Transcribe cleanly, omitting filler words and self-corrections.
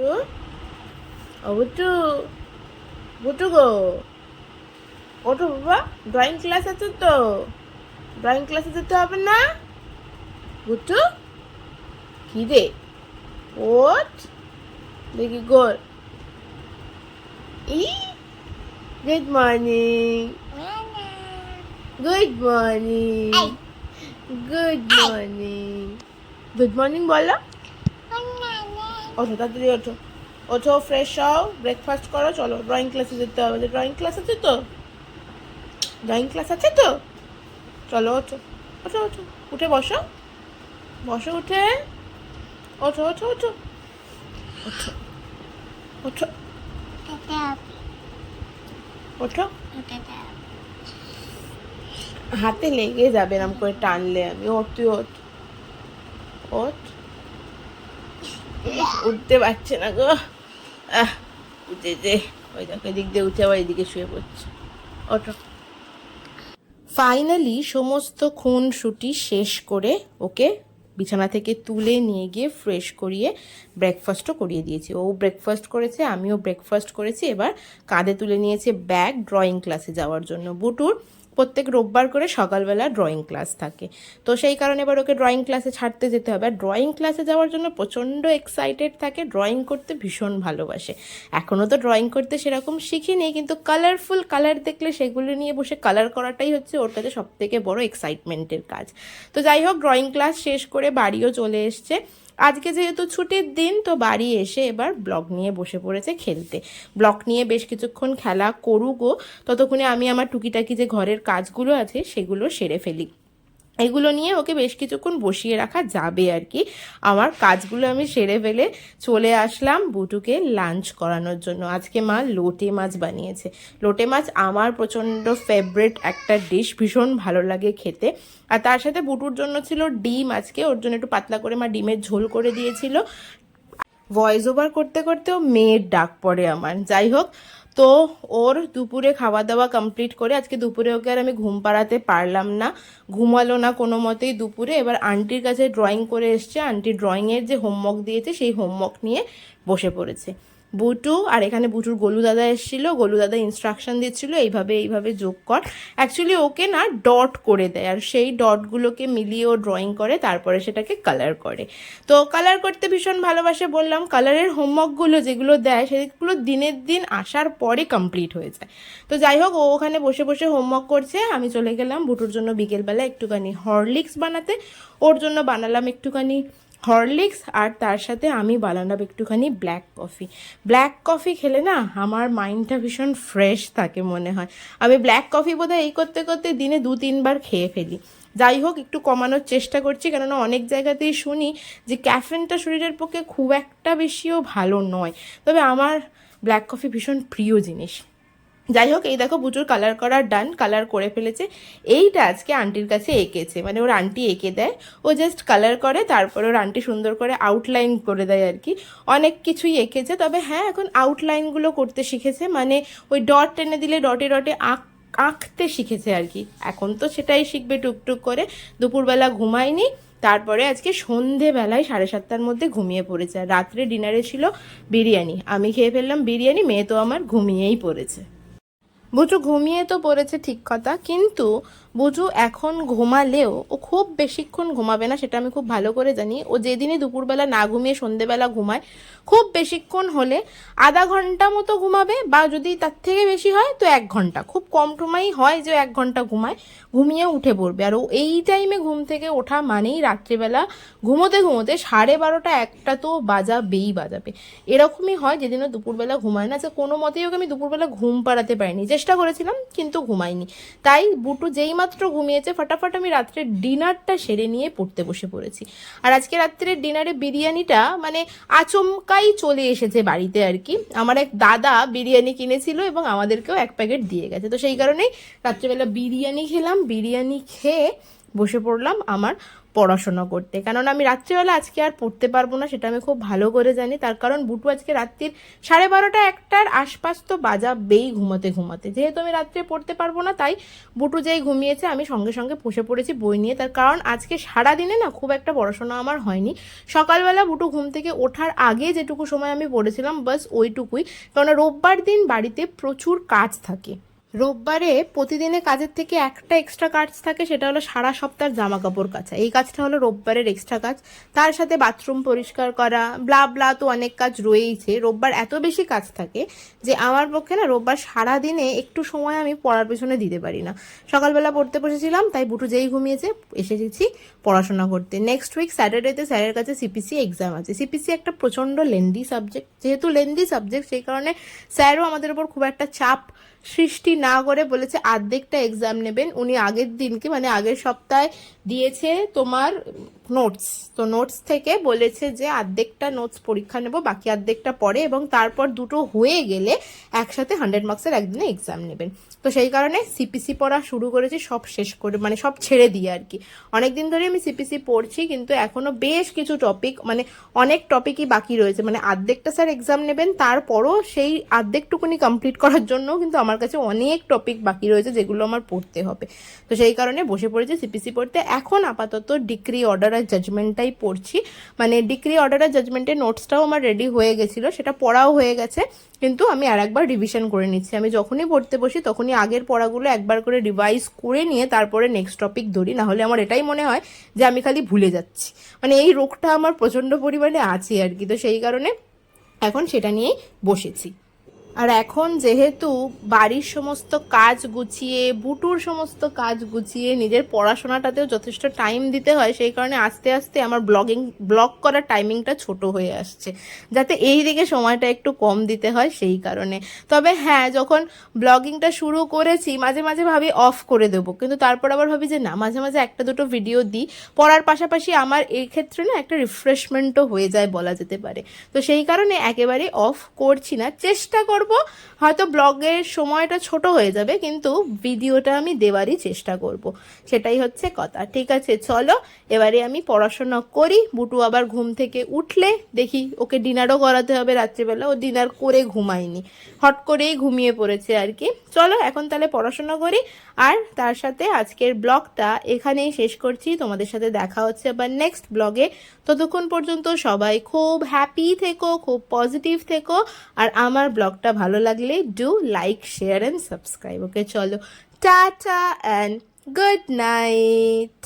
বুটু বুটু গো, ওঠো বাবা, drawing class আছে তো, ড্রয়িং ক্লাসে যেতে হবে না? বুটু কি রে, ওঠ দেখি গোল। ই good morning, good morning, good morning, good morning বলো। ওঠো তাড়াতাড়ি ওঠো, ওঠো ফ্রেশ হও, ব্রেকফাস্ট করো, চলো ড্রয়িং ক্লাসে যেতে হবে। ড্রয়িং ক্লাস আছে তো, ড্রয়িং ক্লাস আছে তো, চলো ওঠো, ওঠো ওঠো, উঠে বসো, বসো উঠে, ওঠো ওঠো ওঠো, ওঠো ওঠো ওঠো, হাতে লেগে যাবে এরম করে টানলে। আমি ওঠ, তুই ওঠ, ওঠ, উঠতে পারছে না গো, উঠে যে ওই দেখো এদিক দিয়ে উঠে আবার এদিকে শুয়ে পড়ছে। ওঠো। ফাইনালি সমস্ত খুনসুটি শেষ করে ওকে বিছানা থেকে তুলে নিয়ে গিয়ে ফ্রেশ করিয়ে ব্রেকফাস্টও করিয়ে দিয়েছি। ও ব্রেকফাস্ট করেছে, আমিও ব্রেকফাস্ট করেছি। এবার কাঁধে তুলে নিয়েছে ব্যাগ ড্রয়িং ক্লাসে যাওয়ার জন্য। বুটুর প্রত্যেক রোববার করে সকালবেলা ড্রয়িং ক্লাস থাকে, তো সেই কারণে এবার ওকে ড্রয়িং ক্লাসে ছাড়তে যেতে হবে। আর ড্রয়িং ক্লাসে যাওয়ার জন্য প্রচণ্ড এক্সাইটেড থাকে, ড্রয়িং করতে ভীষণ ভালোবাসে। এখনও তো ড্রয়িং করতে সেরকম শিখিনি, কিন্তু কালারফুল কালার দেখলে সেগুলো নিয়ে বসে কালার করাটাই হচ্ছে ওর কাছে সবথেকে বড় এক্সাইটমেন্টের কাজ। তো যাই হোক, ড্রয়িং ক্লাস শেষ করে বাড়িও চলে এসছে। আজকে যেহেতু ছুটির দিন, তো বাড়ি এসে এবার ব্লক নিয়ে বসে পড়েছে খেলতে। ব্লক নিয়ে বেশ কিছুক্ষণ খেলা করুকও, ততক্ষণে আমি আমার টুকিটাকি যে ঘরের কাজগুলো আছে সেগুলো সেরে ফেলি। এগুলো নিয়ে ওকে বেশ কিছুক্ষণ বসিয়ে রাখা যাবে আর কি। আমার কাজগুলো আমি সেরে ফেলে চলে আসলাম বুটুকে লাঞ্চ করানোর জন্য। আজকে মা লোটে মাছ বানিয়েছে। লোটে মাছ আমার প্রচণ্ড ফেভারিট একটা ডিশ, ভীষণ ভালো লাগে খেতে। আর তার সাথে বুটুর জন্য ছিল ডিম, আজকে ওর জন্য একটু পাতলা করে মা ডিমের ঝোল করে দিয়েছিল। ভয়েস ওভার করতে করতেও মেয়ের ডাক পড়ে আমার। যাই হোক, তো ওর দুপুরে খাওয়া দাওয়া কমপ্লিট করে আজকে দুপুরে ওকে আর আমি ঘুম পাড়াতে পারলাম না, ঘুমালো না কোনো মতেই দুপুরে। এবার আন্টির কাছে ড্রয়িং করে এসছে, আন্টি ড্রয়িংয়ের যে হোমওয়ার্ক দিয়েছে সেই হোমওয়ার্ক নিয়ে বসে পড়েছে। বুটু আর এখানে বুটুর গোলু দাদা এসেছিল, গোলু দাদা ইনস্ট্রাকশন দিচ্ছিল এইভাবে এইভাবে যোগ কর। অ্যাকচুয়ালি ওকে না ডট করে দেয়, আর সেই ডটগুলোকে মিলিয়ে ও ড্রয়িং করে, তারপরে সেটাকে কালার করে। তো কালার করতে ভীষণ ভালোবাসে বললাম, কালারের হোমওয়ার্কগুলো যেগুলো দেয় সেগুলো দিনের দিন আসার পরে কমপ্লিট হয়ে যায়। তো যাই হোক, ও ওখানে বসে বসে হোমওয়ার্ক করছে, আমি চলে গেলাম বুটুর জন্য বিকেলবেলা একটুখানি হরলিক্স বানাতে। ওর জন্য বানালাম একটুখানি হরলিক্স, আর তার সাথে আমি বানালাম একটুখানি ব্ল্যাক কফি। ব্ল্যাক কফি খেলে না আমার মাইন্ডটা ভীষণ ফ্রেশ থাকে মনে হয়। আমি ব্ল্যাক কফি বোধহয় এই করতে করতে দিনে 2-3 বার খেয়ে ফেলি। যাই হোক, একটু কমানোর চেষ্টা করছি, কেননা অনেক জায়গাতেই শুনি যে ক্যাফেনটা শরীরের পক্ষে খুব একটা বেশিও ভালো নয়। তবে আমার ব্ল্যাক কফি ভীষণ প্রিয় জিনিস। যাই হোক, এই দেখো বুটুর কালার করা ডান, কালার করে ফেলেছে। এইটা আজকে আন্টির কাছে এঁকেছে, মানে ওর আন্টি এঁকে দেয়, ও জাস্ট কালার করে, তারপরে ওর আন্টি সুন্দর করে আউটলাইন করে দেয় আর কি। অনেক কিছুই এঁকেছে, তবে হ্যাঁ এখন আউটলাইনগুলো করতে শিখেছে, মানে ওই ডট টেনে দিলে ডটে ডটে আঁকতে শিখেছে আর কি। এখন তো সেটাই শিখবে টুকটুক করে। দুপুরবেলা ঘুমায়নি, তারপরে আজকে সন্ধেবেলায় 7:30টার মধ্যে ঘুমিয়ে পড়েছে। আর রাত্রে ডিনারে ছিল বিরিয়ানি, আমি খেয়ে ফেললাম বিরিয়ানি, মেয়ে তো আমার ঘুমিয়েই পড়েছে। বুঝু ঘুমিয়ে তো পড়েছে ঠিক কথা, কিন্তু বুঝু এখন ঘুমালেও ও খুব বেশিক্ষণ ঘুমাবে না, সেটা আমি খুব ভালো করে জানি। ও যেদিনই দুপুরবেলা না ঘুমিয়ে সন্ধেবেলা ঘুমায়, খুব বেশিক্ষণ হলে আধা ঘন্টা মতো ঘুমাবে, বা যদি তার থেকে বেশি হয় তো 1 ঘন্টা। খুব কম সময়ই হয় যে 1 ঘন্টা ঘুমায়, ঘুমিয়ে উঠে পড়বে। আর ও এই টাইমে ঘুম থেকে ওঠা মানেই রাত্রিবেলা ঘুমোতে ঘুমোতে 12:30 1টা তো বাজাবে। এরকমই হয় যেদিনও দুপুরবেলা ঘুমায় না, যে কোনো মতেই ওকে আমি দুপুরবেলা ঘুম পাড়াতে পারিনি, চেষ্টা করেছিলাম কিন্তু ঘুমায়নি। তাই বুটু যেই মাত্র ঘুমিয়েছে ফটাফট আমি রাত্রে ডিনারটা সেরে নিয়ে পড়তে বসে পড়েছি। আর আজকে রাত্রের ডিনারে বিরিয়ানিটা মানে আচমকাই চলে এসেছে বাড়িতে আর কি। আমার এক দাদা বিরিয়ানি কিনেছিল এবং আমাদেরকেও 1 প্যাকেট দিয়ে গেছে, তো সেই কারণেই রাত্রেবেলা বিরিয়ানি খেলাম। বিরিয়ানি খেয়ে বসে পড়লাম আমার পড়াশোনা করতে, কারণ আমি রাত্রিবেলা আজকে আর পড়তে পারবো না, সেটা আমি খুব ভালো করে জানি। তার কারণ বুটু আজকে রাত্রির 12:30 1টার আশপাশ তো বাজাবেই ঘুমাতে ঘুমাতে। যেহেতু আমি রাত্রে পড়তে পারবো না, তাই বুটু যেই ঘুমিয়েছে আমি সঙ্গে সঙ্গে বসে পড়েছি বই নিয়ে। তার কারণ আজকে সারাদিনে না খুব একটা পড়াশোনা আমার হয়নি। সকালবেলা বুটু ঘুম থেকে ওঠার আগে যেটুকু সময় আমি পড়েছিলাম বাস ওইটুকুই, কারণ রোববার দিন বাড়িতে প্রচুর কাজ থাকে। রোববারে প্রতিদিনে কাজের থেকে একটা এক্সট্রা কাজ থাকে, সেটা হলো সারা সপ্তাহের জামা কাপড় কাচা। এই কাজটা হলো রোববারের এক্সট্রা কাজ। তার সাথে বাথরুম পরিষ্কার করা, ব্লা ব্লা তো অনেক কাজ রয়েইছে। রোববার এত বেশি কাজ থাকে যে আমার পক্ষে না রোববার সারাদিনে একটু সময় আমি পড়ার পেছনে দিতে পারি না। সকালবেলা পড়তে বসেছিলাম, তাই বুটু যেই ঘুমিয়েছে এসে গেছি পড়াশোনা করতে। নেক্সট উইক স্যাটারডেতে স্যারের কাছে সিপিসি এক্সাম আছে। সিপিসি একটা প্রচণ্ড লেন্দি সাবজেক্ট, যেহেতু লেন্দি সাবজেক্ট সেই কারণে স্যারও আমাদের উপর খুব একটা চাপ সৃষ্টি না করে বলেছে অর্ধেকটা এক্সাম নেবেন। উনি আগের দিনকে মানে আগের সপ্তাহে দিয়েছে তোমার নোটস, তো নোটস থেকে বলেছে যে অর্ধেকটা নোটস পরীক্ষা নেব, বাকি অর্ধেকটা পরে, এবং তারপর দুটো হয়ে গেলে একসাথে 100 মার্কসের একদিনে এক্সাম নেবেন। তো সেই কারণে সিপিসি পড়া শুরু করেছি, সব শেষ করে মানে সব ছেড়ে দিয়ে আর কি। অনেকদিন ধরে আমি সিপিসি পড়ছি, কিন্তু এখনো বেশ কিছু টপিক মানে অনেক টপিকই বাকি রয়েছে। মানে অর্ধেকটা স্যার এক্সাম নেবেন, তারপরও সেই অর্ধেকটুকুনি কমপ্লিট করার জন্য কিন্তু আমার কাছে অনেক টপিক বাকি রয়েছে যেগুলো আমার পড়তে হবে। তো সেই কারণে বসে পড়েছি সিপিসি পড়তে। এখন আপাতত ডিক্রি অর্ডার আর জাজমেন্টটাই পড়ছি। মানে ডিক্রি অর্ডার আর জাজমেন্টের নোটসটাও আমার রেডি হয়ে গেছিলো, সেটা পড়াও হয়ে গেছে, কিন্তু আমি আর একবার রিভিশন করে নিচ্ছি। আমি যখনই পড়তে বসি তখনই আগের পড়াগুলো একবার করে রিভাইজ করে নিয়ে তারপরে নেক্সট টপিক ধরি, না হলে আমার এটাই মনে হয় যে আমি খালি ভুলে যাচ্ছি। মানে এই রোগটা আমার প্রচণ্ড পরিমাণে আছে আর কি। তো সেই কারণে এখন সেটা নিয়েই বসেছি। আর এখন যেহেতু বাড়ির সমস্ত কাজ গুছিয়ে, বুটুর সমস্ত কাজ গুছিয়ে, নিজের পড়াশোনাটাতেও যথেষ্ট টাইম দিতে হয়, সেই কারণে আস্তে আস্তে আমার ব্লগ করার টাইমিংটা ছোট হয়ে আসছে, যাতে এই দিকে সময়টা একটু কম দিতে হয় সেই কারণে। তবে হ্যাঁ, যখন ব্লগিংটা শুরু করেছি মাঝে মাঝে ভাবি অফ করে দেবো, কিন্তু তারপর আবার ভাবি যে না, মাঝে মাঝে একটা দুটো ভিডিও দিই। পড়ার পাশাপাশি আমার এই ক্ষেত্রে না একটা রিফ্রেশমেন্টও হয়ে যায় বলা যেতে পারে। তো সেই কারণে একেবারে অফ করছি না, চেষ্টা করব। হয়তো ব্লগের সময়টা ছোট হয়ে যাবে, কিন্তু ভিডিওটা আমি দেওয়ারই চেষ্টা করব, সেটাই হচ্ছে কথা। ঠিক আছে, চলো এবারে আমি পড়াশোনা করি। বুটু আবার ঘুম থেকে উঠলে দেখি, ওকে ডিনারও করাতে হবে রাত্রিবেলা, ও ডিনার করে ঘুমায়নি, হট করেই ঘুমিয়ে পড়েছে আর কি। চলো এখন তাহলে পড়াশোনা করি, আর তার সাথে আজকের ব্লগটা এখানেই শেষ করছি। তোমাদের সাথে দেখা হচ্ছে আবার নেক্সট ব্লগে। ততক্ষণ পর্যন্ত সবাই খুব হ্যাপি থেকো, খুব পজিটিভ থেকো, আর আমার ব্লগটা ভালো লাগলে do like, share and subscribe. Okay, চলো, টাটা অ্যান্ড গুড নাইট।